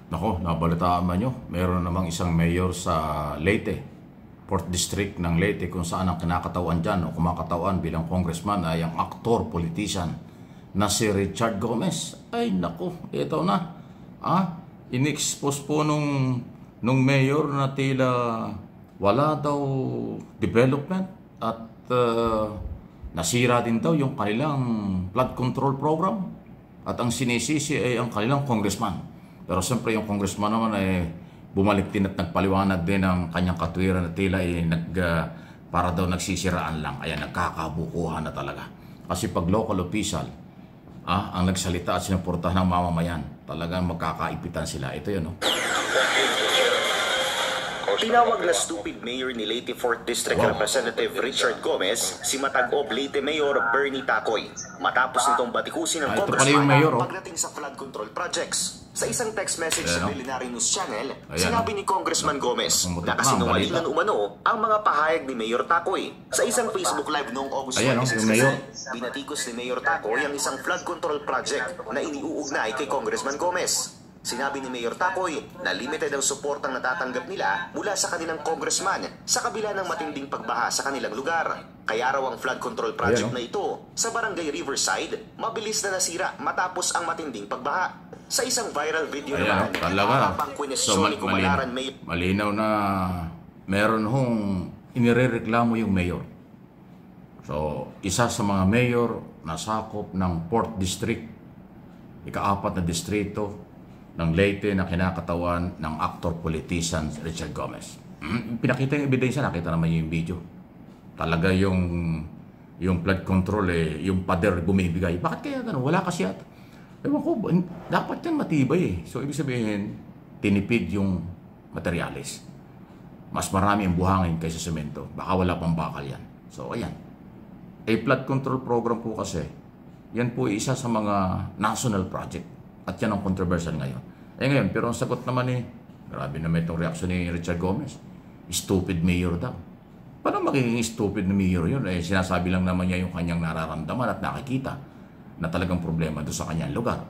Nako, nabalitaan man nyo, meron namang isang mayor sa Leyte, 4th District ng Leyte, kung saan ang kinakatawan dyan o kumakatawan bilang congressman ay ang aktor, politician na si Richard Gomez. Ay nako, ito na. In-expose po nung mayor na tila wala daw development at nasira din daw yung kanilang flood control program at ang sinisisi ay ang kanilang congressman. Pero siyempre yung congressman naman ay bumalik din at nagpaliwanag din ng kanyang katwiran na tila ay para daw nagsisiraan lang. Ayan, nagkakabukuhan na talaga. Kasi pag local official, ang nagsalita at sinuportahan ng mamamayan, talagang magkakaipitan sila. Ito yun, no? Tinawag na stupid mayor ni Leyte 4th District Representative Richard Gomez si Matag-Ob Leyte Mayor Bernie Tacoy matapos nitong batikusin ng congressman pagdating sa flood control projects. Sa isang text message sa Milenary News Channel, sinabi ni Congressman Gomez na kasinungalingan umano ang mga pahayag ni Mayor Tacoy. Sa isang Facebook Live noong August 26, binatikos ni Mayor Tacoy ang isang flood control project na iniuugnay kay Congressman Gomez. Sinabi ni Mayor Tacoy na limited ang suportang natatanggap nila mula sa kanilang congressman sa kabila ng matinding pagbaha sa kanilang lugar. Kaya raw ang flood control project na ito sa Barangay Riverside mabilis na nasira matapos ang matinding pagbaha. Sa isang viral video naman, talaga. So, malinaw na meron hong inirereklamo yung mayor. So, isa sa mga mayor na sakop ng 4th District, ika-4 na distrito ng Leyte na kinakatawan ng actor-politician Richard Gomez. Pinakita yung ebidensya, nakita naman yung video. Talaga yung flood control, yung pader bumibigay. Bakit kaya gano'n? Wala kasi at. Ewan ko, dapat yan matibay eh. So, ibig sabihin, tinipid yung materyales. Mas marami ang buhangin kaysa semento. Baka wala pang bakal yan. So, ayan. Flood control program po kasi, yan po isa sa mga national project. At yan ang controversial ngayon. Ngayon, pero ang sagot naman grabe naman itong reaksyon ni Richard Gomez. Stupid mayor daw. Paano magiging stupid na mayor yun? Sinasabi lang naman niya yung kanyang nararamdaman at nakikita na talagang problema doon sa kanyang lugar.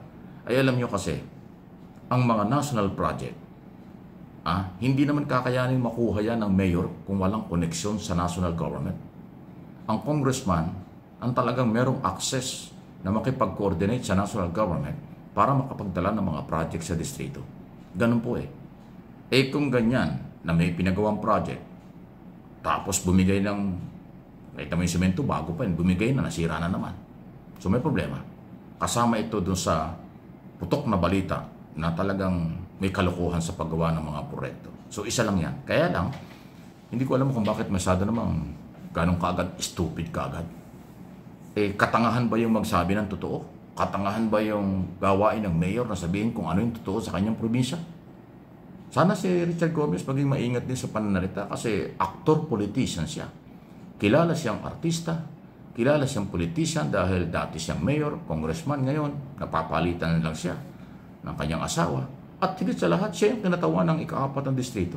Alam nyo kasi, ang mga national project, hindi naman kakayanin makuha yan ng mayor kung walang koneksyon sa national government. Ang congressman, ang talagang merong access na makipag-coordinate sa national government para makapagdala ng mga project sa distrito. Ganun po kung ganyan na may pinagawang project, tapos bumigay ng, kahit naman yung semento, bago pa yun, bumigay na, nasira na naman. So may problema. Kasama ito dun sa putok na balita na talagang may kalokohan sa paggawa ng mga proyekto. So isa lang yan. Kaya lang, hindi ko alam kung bakit masyado namang ganun kaagad, stupid kaagad. Katangahan ba yung magsabi ng totoo? Katangahan ba yung gawain ng mayor na sabihin kung ano yung totoo sa kanyang probinsya? Sana si Richard Gomez maging maingat din sa pananalita kasi actor-politician siya. Kilala siyang artista, kilala siyang politician dahil dati siyang mayor, congressman ngayon, napapalitan na lang siya ng kanyang asawa. At higit sa lahat, siya yung kinatawan ng ika-4 ng distrito.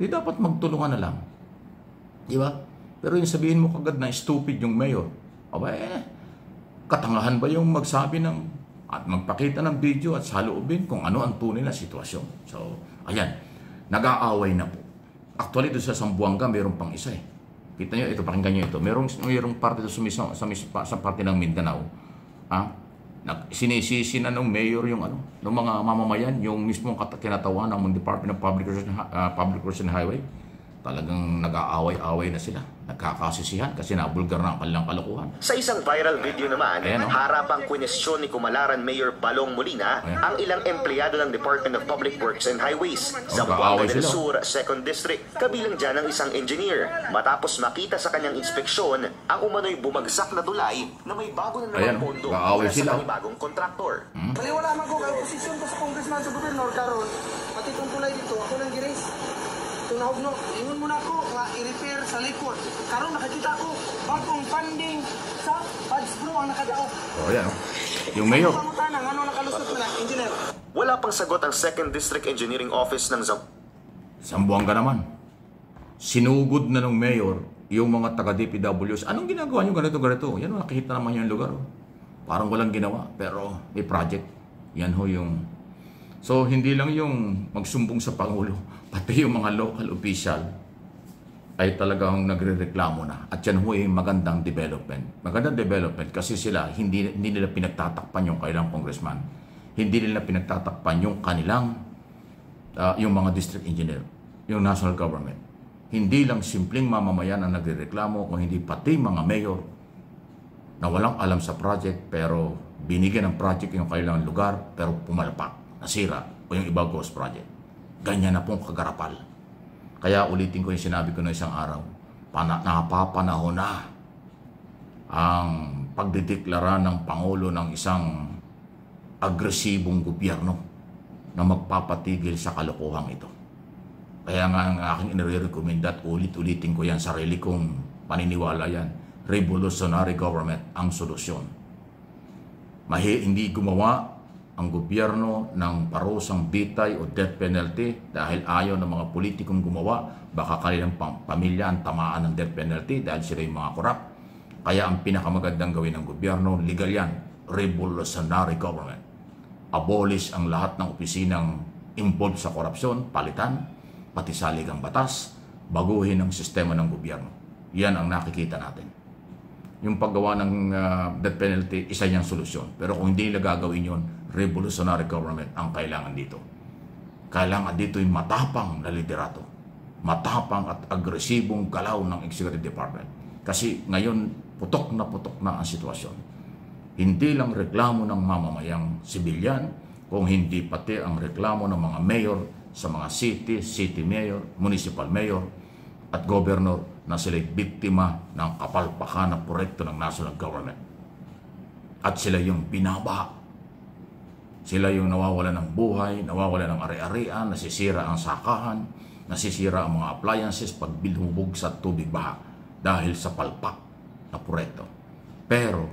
Di dapat magtulungan na lang. Di ba? Pero yung sabihin mo kagad na stupid yung mayor, katangahan ba yung magsabi at magpakita ng video at saloobin kung ano ang tunay na sitwasyon? So, ayan, nag-aaway na po. Actually, doon sa Zamboanga, mayroon pang isa Kita nyo, ito, pakinggan nyo ito. Mayroong parte doon sa parte ng Mindanao. Sinisisi na ng mayor yung ng mga mamamayan, yung mismong kinatawan ng Department of Public Works and Highway. Talagang nag-aaway-away na sila. Nagkakasisihan kasi nabulgar na ang kanilang kalokohan. Sa isang viral video naman, harapang kwestiyon ni Kumalaran Mayor Balong Molina ang ilang empleyado ng Department of Public Works and Highways sa Zamboanga del Sur, 2nd District. Kabilang dyan ang isang engineer. Matapos makita sa kanyang inspeksyon ang umano'y bumagsak na tulay na may bago na naman pondo para sa panibagong kontraktor. Baliwala man ko kayo posisyon ko sa congressman sa gobernador karon. Pati itong tulay dito, ako nang giris. Tunawag no, ingon mo na ako nga i-repair sa likod. Karon nakikita ko bagong funding sa Pads Bro ang nakadaog. Yung mayor. Ano nakalusot na, engineer? Wala pang sagot ang 2nd District Engineering Office ng Zamboanga naman. Sinugod na ng mayor yung mga taga-DPWs. Anong ginagawa nyo ganito? Yan nakikita naman yung lugar. Parang walang ginawa, pero may project. Yan yung So, hindi lang yung magsumbong sa Pangulo, pati yung mga local official ay talagang nagrereklamo na. At yan ho ay magandang development. Magandang development kasi sila, hindi nila pinagtatakpan yung kailang congressman. Hindi nila pinagtatakpan yung kanilang, yung mga district engineer, yung national government. Hindi lang simpleng mamamayan ang nagrereklamo, kung hindi pati mga mayor na walang alam sa project, pero binigyan ng project yung kailangan lugar, pero pumalpak, nasira, o yung iba ghost project. Ganyan na pong kagarapal. Kaya ulitin ko yung sinabi ko na isang araw, napapanahon na ang pagdideklara ng Pangulo ng isang agresibong gobyerno na magpapatigil sa kalokohang ito. Kaya nga ang aking inirecommend at ulit-ulitin ko yan, sarili kong paniniwala yan, revolutionary government ang solusyon. Hindi gumawa ang gobyerno ng parusang bitay o death penalty dahil ayaw ng mga politikong gumawa, baka kanilang pamilya ang tamaan ng death penalty dahil sila yung mga korap. Kaya ang pinakamagandang gawin ng gobyerno, legal yan, revolutionary government. Abolish ang lahat ng opisinang involved sa korupsyon, palitan, pati saligang batas, baguhin ang sistema ng gobyerno. Yan ang nakikita natin. Yung paggawa ng death penalty, isa niyang solusyon. Pero kung hindi nila gagawin yun, revolutionary government ang kailangan dito. Kailangan dito yung matapang na liderato. Matapang at agresibong galaw ng Executive Department. Kasi ngayon, putok na ang sitwasyon. Hindi lang reklamo ng mamamayang sibilyan, kung hindi pati ang reklamo ng mga mayor sa mga city mayor, municipal mayor, at governor na sila'y biktima ng kapalpakan na proyekto ng national government. At sila yung binabaha. Sila yung nawawala ng buhay, nawawala ng ari-arian, nasisira ang sakahan, nasisira ang mga appliances pag bilhubog sa tubig baha dahil sa palpak na proyekto. Pero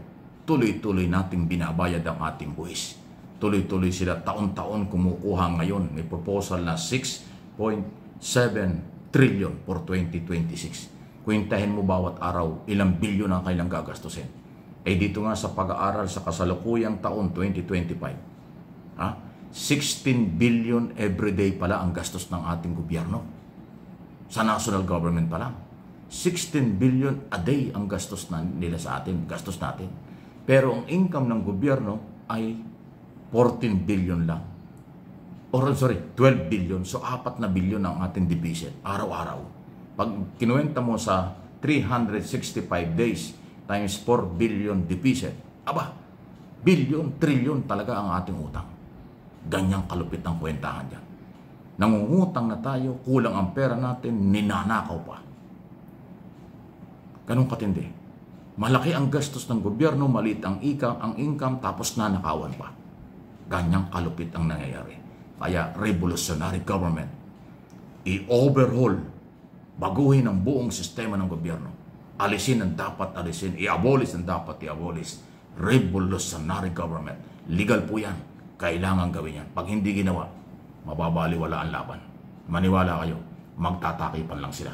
tuloy-tuloy nating binabayad ang ating buwis. Tuloy-tuloy sila taon-taon kumukuha ngayon. May proposal na 6.7 trillion for 2026. Kwentahin mo bawat araw, ilang bilyon ang kailang gagastusin. Eh dito nga sa pag-aaral sa kasalukuyang taon 2025, 16 billion everyday pala ang gastos ng ating gobyerno. Sa national government pa lang. 16 billion a day ang gastos nila sa atin, gastos natin. Pero ang income ng gobyerno ay 14 billion lang. Or sorry, 12 billion. So 4 na billion ang ating deficit araw-araw. Pag kinuwenta mo sa 365 days times 4 billion deficit, billion, trillion talaga ang ating utang. Ganyang kalupit ang kwentahan dyan. Nangungutang na tayo, kulang ang pera natin, ninanakaw pa. Ganun katindi. Malaki ang gastos ng gobyerno, maliit ang income, tapos nanakawan pa. Ganyang kalupit ang nangyayari. Kaya revolutionary government, i-overhaul, baguhin ang buong sistema ng gobyerno. Alisin ang dapat alisin, i-abolish ang dapat i-abolish. Revolutionary government. Legal po yan. Kailangan gawin yan. Pag hindi ginawa, mababaliwala ang laban. Maniwala kayo, magtatakipan lang sila.